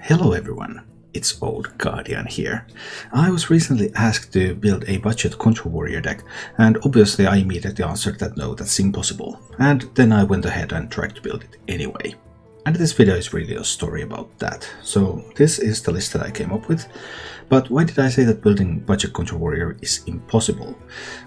Hello everyone, it's Old Guardian here. I was recently asked to build a budget Control Warrior deck, and obviously I immediately answered that no, that's impossible. And then I went ahead and tried to build it anyway. And this video is really a story about that. So this is the list that I came up with. But why did I say that building budget Control Warrior is impossible?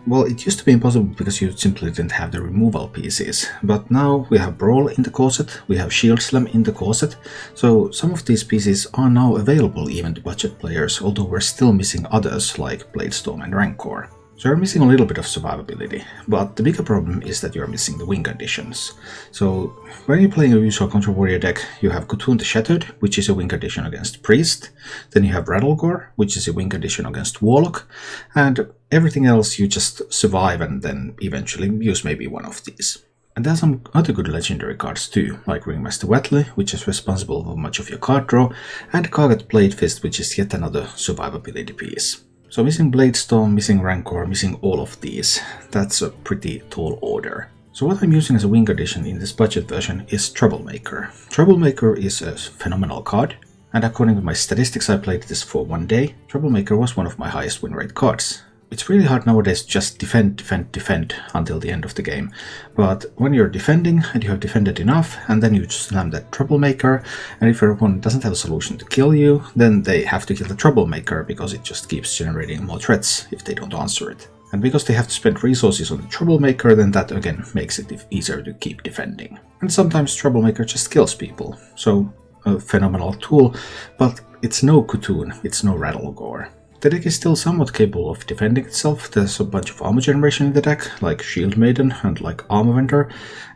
Well, it used to be impossible because you simply didn't have the removal pieces. But now we have Brawl in the corset, we have Shield Slam in the corset. So some of these pieces are now available even to budget players, although we're still missing others like Bladestorm and Rancor. So you're missing a little bit of survivability, but the bigger problem is that you're missing the win conditions. So when you're playing a usual Control Warrior deck, you have Cthulhu the Shattered, which is a win condition against Priest, then you have Rattlegore, which is a win condition against Warlock, and everything else you just survive and then eventually use maybe one of these. And there's some other good legendary cards too, like Ringmaster Wetley, which is responsible for much of your card draw, and Kargat Blade Fist, which is yet another survivability piece. So missing Bladestorm, missing Rancor, missing all of these, that's a pretty tall order. So what I'm using as a win condition in this budget version is Troublemaker. Troublemaker is a phenomenal card, and according to my statistics I played this for one day, Troublemaker was one of my highest win rate cards. It's really hard nowadays to just defend until the end of the game, but when you're defending and you have defended enough and then you just slam that Troublemaker, and if your opponent doesn't have a solution to kill you, then they have to kill the Troublemaker because it just keeps generating more threats if they don't answer it. And because they have to spend resources on the Troublemaker, then that again makes it easier to keep defending. And sometimes Troublemaker just kills people, so a phenomenal tool, but it's no Cthulhu, it's no Rattlegore. The deck is still somewhat capable of defending itself. There's a bunch of armor generation in the deck, like Shield Maiden and like Armor Vendor,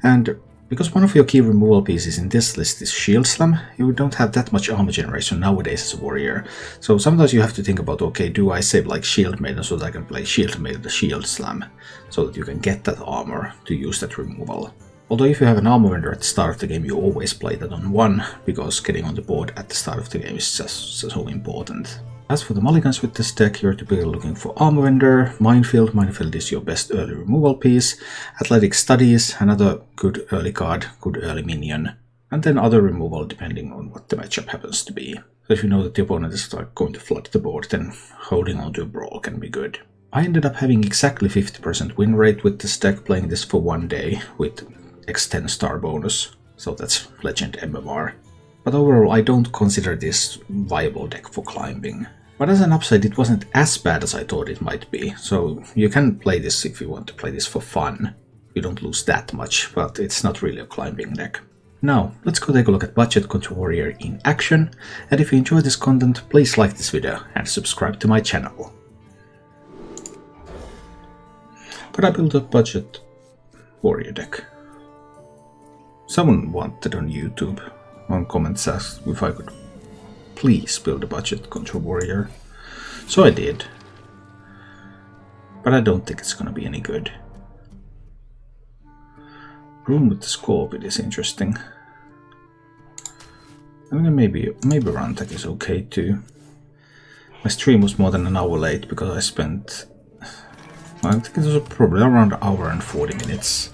and because one of your key removal pieces in this list is Shield Slam, you don't have that much armor generation nowadays as a warrior. So sometimes you have to think about, okay, do I save like Shield Maiden so that I can play Shield Maiden the Shield Slam, so that you can get that armor to use that removal. Although if you have an Armor Vendor at the start of the game, you always play that on 1, because getting on the board at the start of the game is just so important. As for the mulligans with this deck, you're typically looking for Armor Vendor, Minefield. Minefield is your best early removal piece, Athletic Studies, another good early card, good early minion, and then other removal depending on what the matchup happens to be. So if you know that the opponent is going to flood the board, then holding on to a Brawl can be good. I ended up having exactly 50% win rate with this deck, playing this for one day with X10 star bonus, so that's Legend MMR. But overall I don't consider this viable deck for climbing. But as an upside, it wasn't as bad as I thought it might be, so you can play this if you want to play this for fun. You don't lose that much, but it's not really a climbing deck. Now, let's go take a look at Budget Control Warrior in action, and if you enjoy this content, please like this video and subscribe to my channel. But I built a Budget Warrior deck. Someone wanted on YouTube, on comments, asked if I could please build a budget Control Warrior. So I did. But I don't think it's gonna be any good. Room with the Scorpion is interesting. I mean, maybe Rantak is okay too. My stream was more than an hour late because I spent, I think it was probably around an hour and 40 minutes.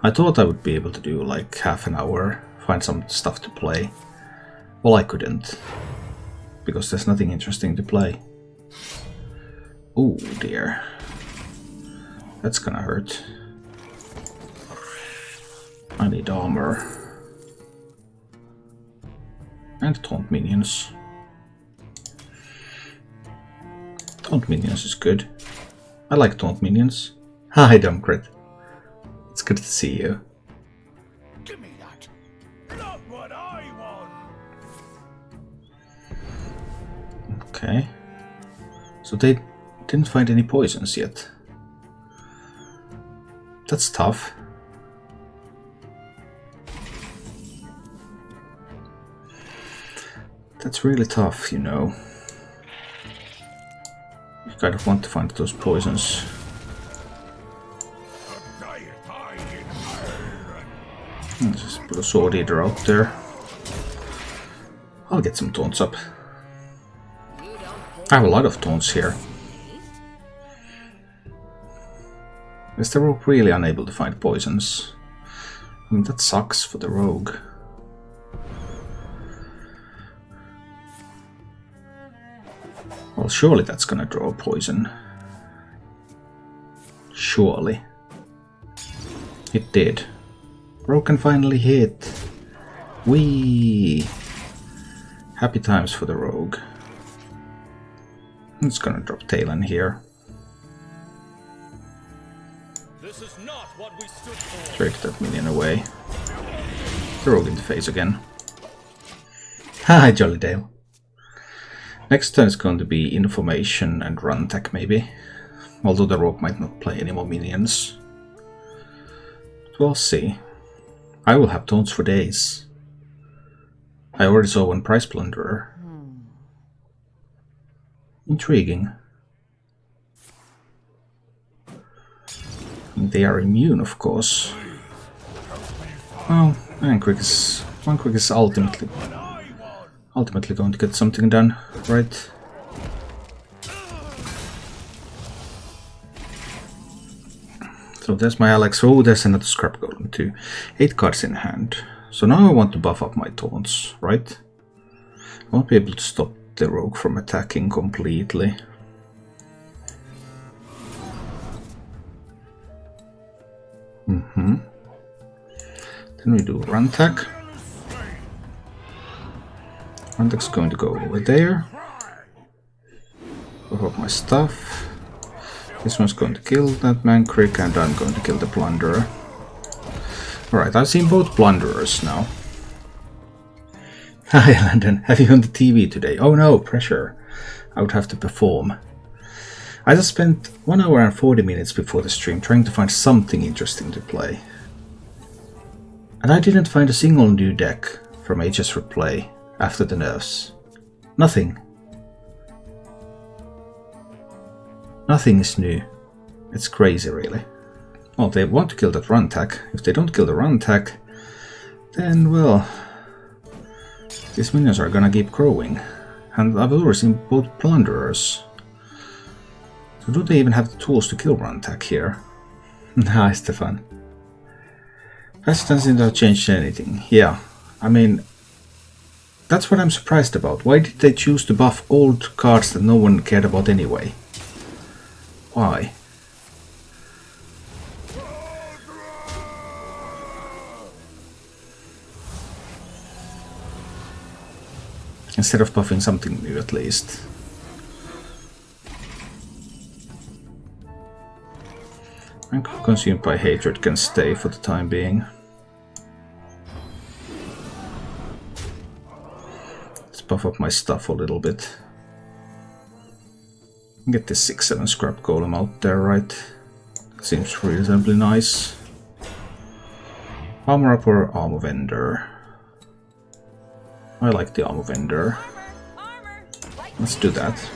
I thought I would be able to do like half an hour, find some stuff to play. Well, I couldn't, because there's nothing interesting to play. Oh dear. That's gonna hurt. I need armor. And taunt minions. Taunt minions is good. I like taunt minions. Hi, Dumbcrit. It's good to see you. Give me that. Not what I want. Okay. So they didn't find any poisons yet. That's tough. That's really tough, you know. You kind of want to find those poisons. Let's just put a Sword Eater out there. I'll get some taunts up. I have a lot of taunts here. Is the rogue really unable to find poisons? I mean, that sucks for the rogue. Well, surely that's gonna draw poison. Surely. It did. Rogue can finally hit. Whee! Happy times for the rogue. It's gonna drop Talon here. This is not what we stood for. Trade that minion away. The rogue in the face again. Hi, Jollydale. Next turn is going to be information and run attack maybe. Although the rogue might not play any more minions. But we'll see. I will have taunts for days. I already saw one price plunderer. Intriguing. They are immune, of course. Well, one quick is ultimately going to get something done, right? So there's my Alex. Oh, there's another scrap golem too. 8 cards in hand. So now I want to buff up my taunts, right? I won't be able to stop the rogue from attacking completely. Then we do run attack. Run attack's going to go over there. Buff up my stuff. This one's going to kill that Mankrik, and I'm going to kill the Plunderer. Alright, I've seen both Plunderers now. Hi Landon, have you on the TV today? Oh no, pressure. I would have to perform. I just spent 1 hour and 40 minutes before the stream trying to find something interesting to play. And I didn't find a single new deck from HS Replay after the nerfs. Nothing. Nothing is new. It's crazy, really. Well, they want to kill that run attack. If they don't kill the run attack, then, well, these minions are gonna keep growing. And I've already seen both Plunderers. So do they even have the tools to kill run attack here? Hi, Stefan. That doesn't have changed anything. Yeah, I mean, that's what I'm surprised about. Why did they choose to buff old cards that no one cared about anyway? Why? Instead of buffing something new at least. And consumed by hatred can stay for the time being. Let's buff up my stuff a little bit. Get this 6-7 scrap golem out there, right? Seems reasonably nice. Armor up or armor vendor? I like the armor vendor. Let's do that.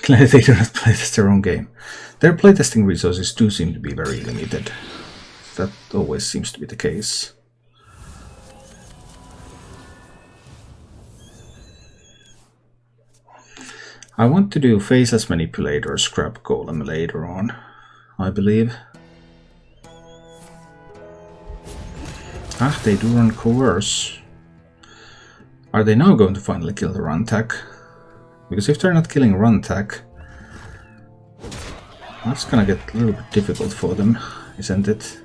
Glad they do not playtest their own game. Their playtesting resources do seem to be very limited. That always seems to be the case. I want to do Faceless Manipulator Scrap Golem later on, I believe. Ah, they do run Coerce. Are they now going to finally kill the run attack? Because if they're not killing run attack, that's gonna get a little bit difficult for them, isn't it?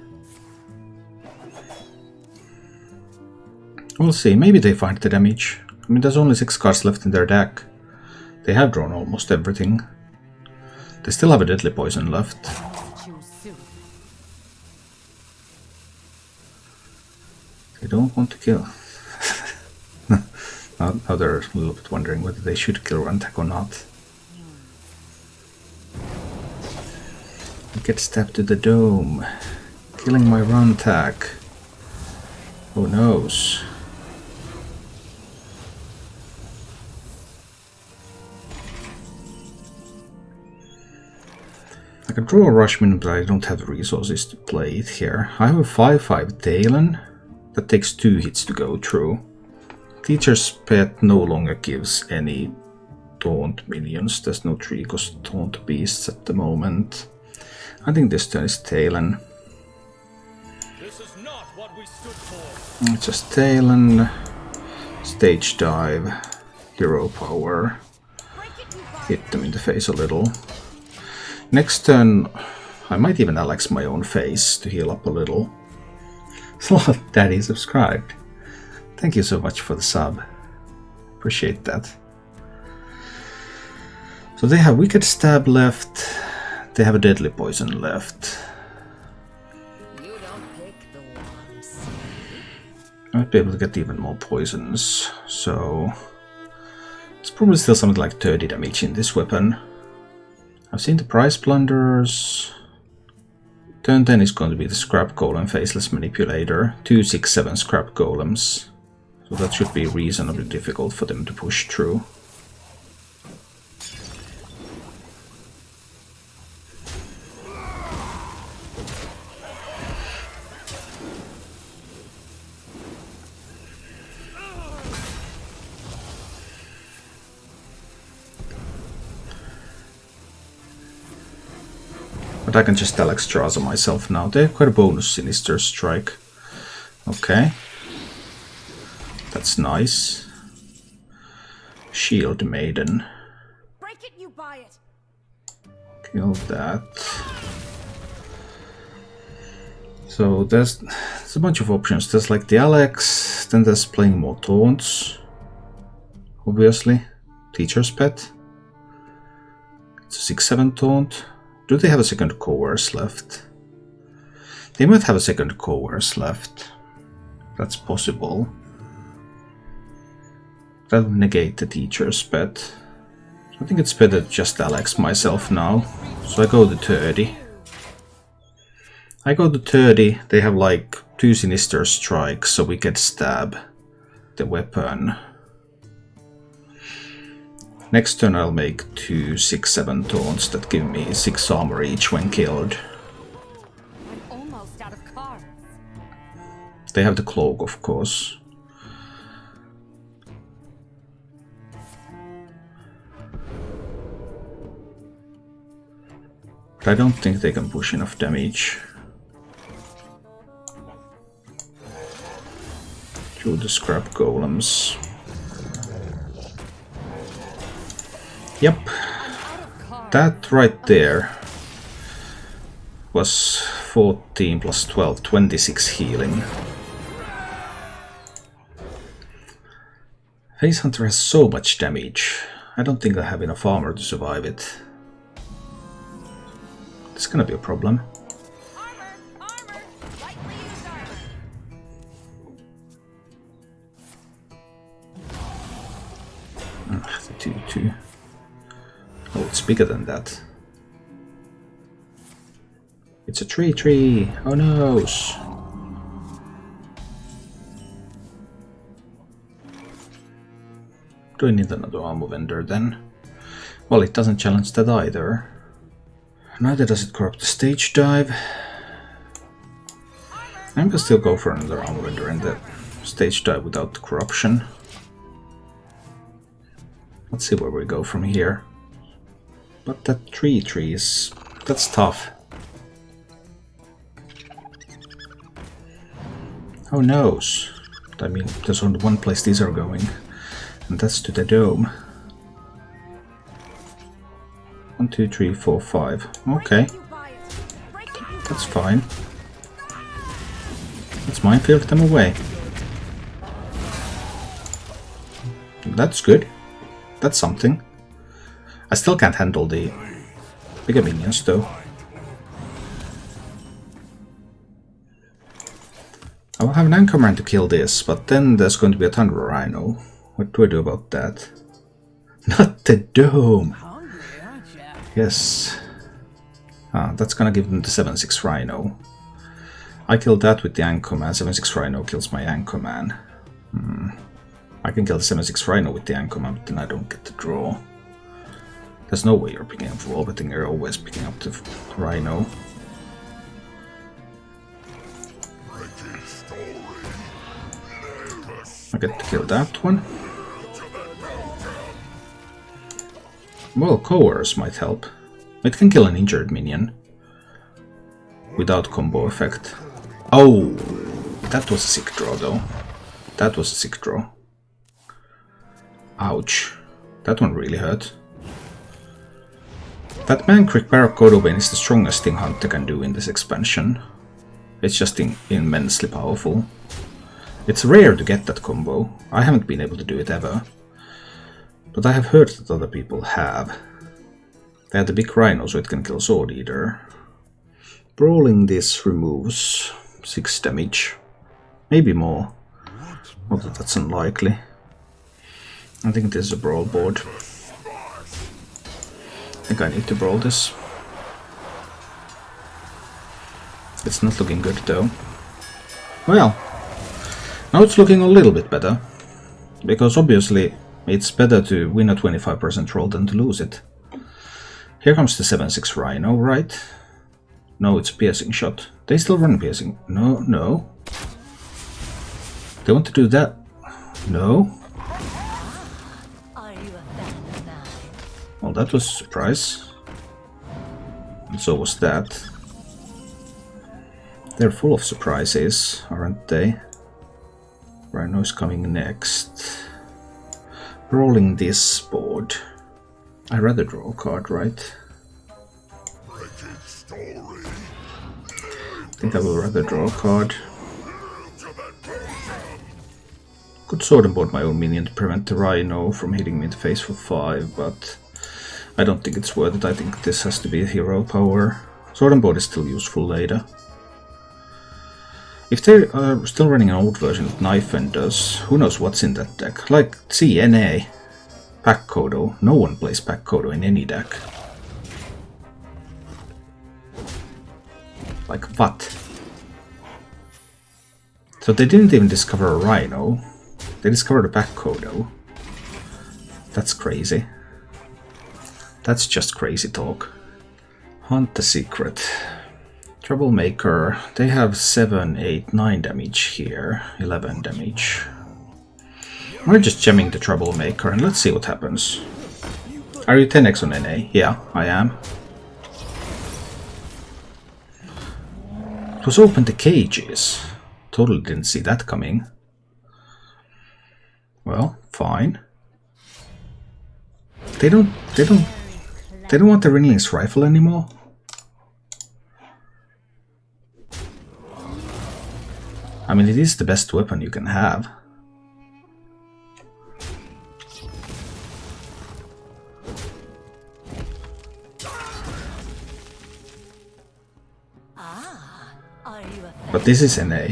We'll see, maybe they find the damage. I mean, there's only 6 cards left in their deck. They have drawn almost everything. They still have a deadly poison left. They don't want to kill. now they're a little bit wondering whether they should kill run attack or not. Get stabbed to the dome. Killing my run attack. Who knows? I can draw a rush minion, but I don't have the resources to play it here. I have a 5/5 Talon. That takes 2 hits to go through. Teacher's Pet no longer gives any taunt minions. There's no 3-cost taunt beasts at the moment. I think this turn is Talon. This is not what we stood for. It's just Talon. Stage dive. hero power. Hit them in the face a little. Next turn, I might even Alex my own face to heal up a little. Daddy subscribed. Thank you so much for the sub. Appreciate that. So they have Wicked Stab left. They have a Deadly Poison left. You don't pick the ones. I might be able to get even more poisons, so it's probably still something like 30 damage in this weapon. I've seen the Prize Plunderers. Turn 10 is going to be the Scrap Golem Faceless Manipulator. 2, 6, 7 Scrap Golems. So that should be reasonably difficult for them to push through. But I can just Alexstrasza myself now. They've got a bonus Sinister Strike. Okay. That's nice. Shield Maiden. Break it, you buy it. Kill that. So there's a bunch of options. There's like the Alex, then there's playing more taunts. Obviously. Teacher's Pet. It's a 6-7 taunt. Do they have a second Coerce left? They might have a second Coerce left. That's possible. That would negate the Teacher's Pet. I think it's better to just Alex myself now. So I go to 30. I go to 30. They have like 2 Sinister Strikes, so we can stab the weapon. Next turn I'll make 2 6-7 taunts that give me 6 armor each when killed. I'm almost out of cards. They have the cloak, of course. But I don't think they can push enough damage. Through the Scrap Golems. Yep, that right there was 14 plus 12, 26 healing. Face Hunter has so much damage. I don't think I have enough armor to survive it. It's gonna be a problem. Armor! Lightly used armor. The 2-2. Oh, it's bigger than that. It's a tree. Oh no! Do I need another armor vendor then? Well, it doesn't challenge that either. Neither does it corrupt the stage dive. I'm gonna still go for another armor vendor in the stage dive without the corruption. Let's see where we go from here. But that tree is... that's tough. Who knows? I mean, there's only one place these are going, and that's to the dome. 1, 2, 3, 4, 5. Okay. That's fine. Let's minefield them away. That's good. That's something. I still can't handle the bigger minions though. I will have an Anchorman to kill this, but then there's going to be a Thunder Rhino. What do I do about that? Not the dome! Yes. That's gonna give them the 7-6 Rhino. I kill that with the Anchorman. 7-6 Rhino kills my Anchorman. I can kill the 7-6 Rhino with the Anchorman, but then I don't get the draw. There's no way you're picking up Brawl, but then you're always picking up the Rhino. I get to kill that one. Well, Coerce might help. It can kill an injured minion. Without combo effect. Oh! That was a sick draw though. That was a sick draw. Ouch. That one really hurt. That Mankrik Barracuda is the strongest thing Hunter can do in this expansion. It's just immensely powerful. It's rare to get that combo. I haven't been able to do it ever. But I have heard that other people have. They had the big rhino so it can kill Sword Eater. Brawling this removes 6 damage. Maybe more. Although that's unlikely. I think this is a brawl board. I think I need to brawl this. It's not looking good though. Well, now it's looking a little bit better. Because obviously it's better to win a 25% roll than to lose it. Here comes the 7-6 Rhino, right? No, it's a piercing shot. They still run piercing. No, no. They want to do that. No. Are you a fan of mine? Well, that was a surprise. And so was that. They're full of surprises, aren't they? Rhino's coming next. Rolling this board. I'd rather draw a card, right? I think I will rather draw a card. Could sword and board my own minion to prevent the Rhino from hitting me in the face for 5, but I don't think it's worth it. I think this has to be a hero power. Sword and board is still useful later. If they are still running an old version of Knife Vendors, who knows what's in that deck? Like, see, NA. Pack Kodo. No one plays Pack Kodo in any deck. Like, what? So they didn't even discover a Rhino. They discovered a Pack Kodo. That's crazy. That's just crazy talk. Hunt the secret. Troublemaker. They have 7, 8, 9 damage here. 11 damage. We're just jamming the Troublemaker and let's see what happens. Are you 10x on NA? Yeah, I am. It was open to cages. Totally didn't see that coming. Well, fine. They don't want the Ringling's rifle anymore. I mean, it is the best weapon you can have. But this is NA.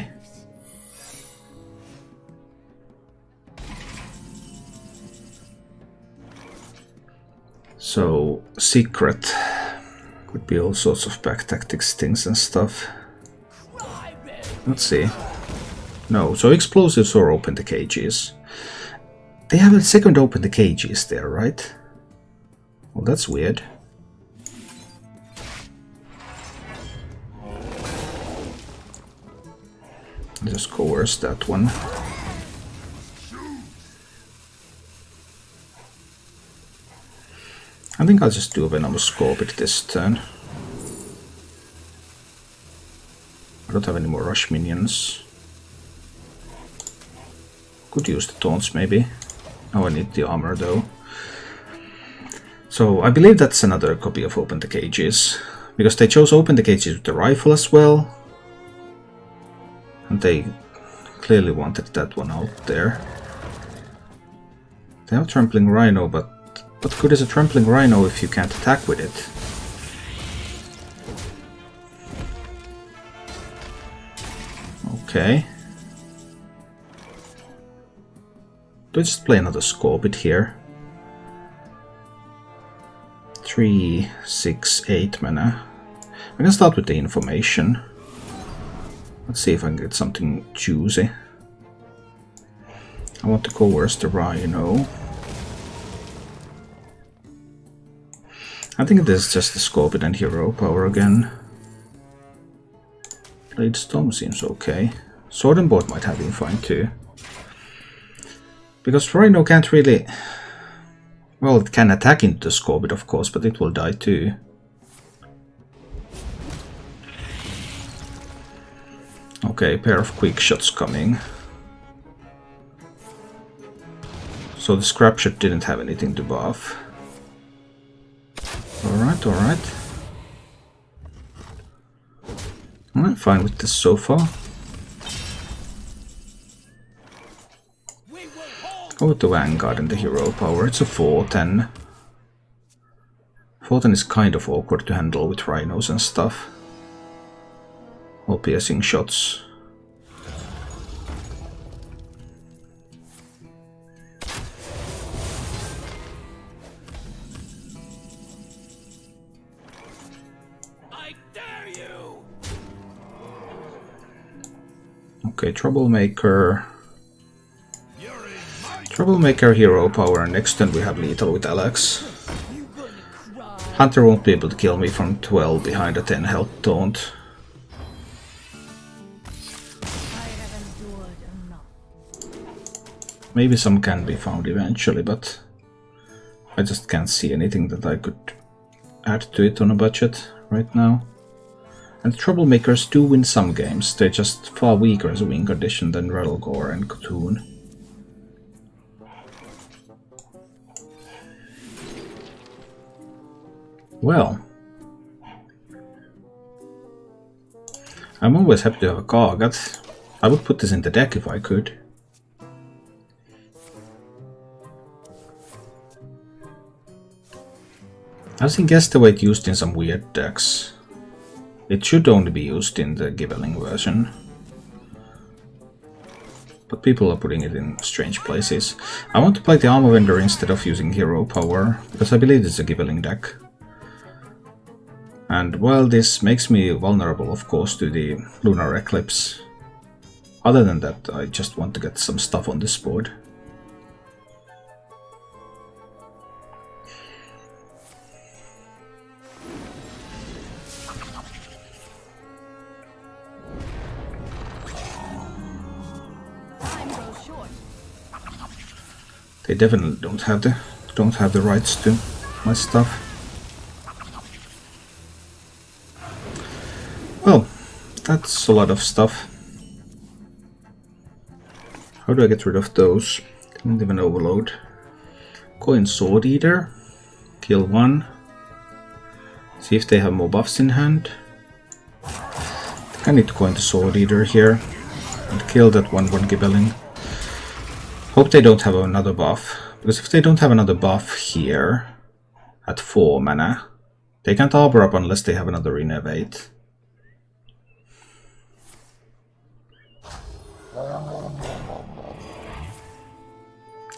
So, secret. Could be all sorts of back tactics things and stuff. Let's see. No, so explosives or open the cages. They have a second open the cages there, right? Well, that's weird. Just coerce that one. I think I'll just do a Venomous Scorpion this turn. I don't have any more rush minions. Could use the taunts maybe. Oh, I need the armor though. So I believe that's another copy of Open the Cages. Because they chose Open the Cages with the rifle as well. And they clearly wanted that one out there. They have Trampling Rhino, but what good is a Trampling Rhino if you can't attack with it? Okay. Do I just play another Scorpion here? 3, 6, 8 mana. I can start with the information. Let's see if I can get something juicy. I want to coerce the Rhino. I think this is just the Scorpion and hero power again. Blade Storm seems okay. Sword and Board might have been fine too. Because Rhino can't really... Well, it can attack into the Scorpion of course, but it will die too. Okay, pair of quick shots coming. So the scrapshot didn't have anything to buff. Alright, alright. I'm fine with this so far. Go with the Vanguard and the hero power. It's a 410. 410 is kind of awkward to handle with rhinos and stuff. Or piercing shots. I dare you. Okay, troublemaker. Troublemaker hero power, and next turn we have lethal with Alex. Hunter won't be able to kill me from 12 behind a 10 health taunt. Maybe some can be found eventually, but I just can't see anything that I could add to it on a budget right now. And troublemakers do win some games, they're just far weaker as a win condition than Rattlegore and Cotoon. Well, I'm always happy to have a Kargat. I would put this in the deck if I could. I've seen Guestaway used in some weird decks. It should only be used in the Giveling version. But people are putting it in strange places. I want to play the Armor Vendor instead of using hero power, because I believe it's a Giveling deck. And while this makes me vulnerable, of course, to the Lunar Eclipse, other than that, I just want to get some stuff on this board. They definitely don't have the rights to my stuff. Well, that's a lot of stuff. How do I get rid of those? Didn't even overload. Coin Sword Eater. Kill one. See if they have more buffs in hand. I think I need to coin the Sword Eater here and kill that one Gibeling. Hope they don't have another buff, because if they don't have another buff here at 4 mana, they can't Arbor up unless they have another Renovate.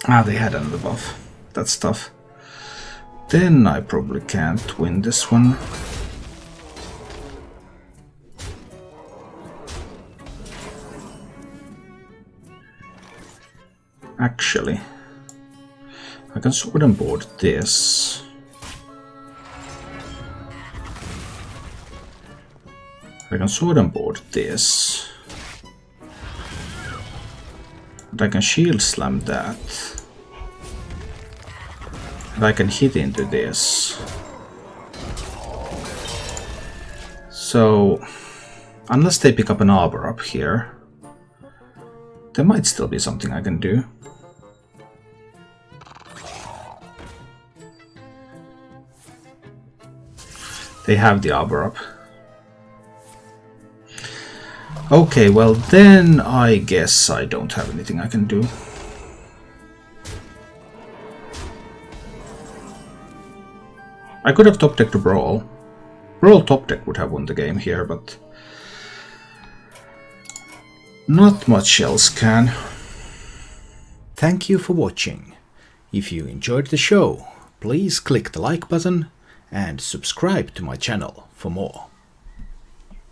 Ah, they had another buff. That's tough. Then I probably can't win this one. Actually, I can sword and board this. I can sword and board this. And I can shield slam that. And I can hit into this. So, unless they pick up an Arbor up here, there might still be something I can do. They have the Arbor up. Okay, well then I guess I don't have anything I can do. I could have top decked to Brawl. Brawl top deck would have won the game here, but not much else can. Thank you for watching. If you enjoyed the show, please click the like button and subscribe to my channel for more.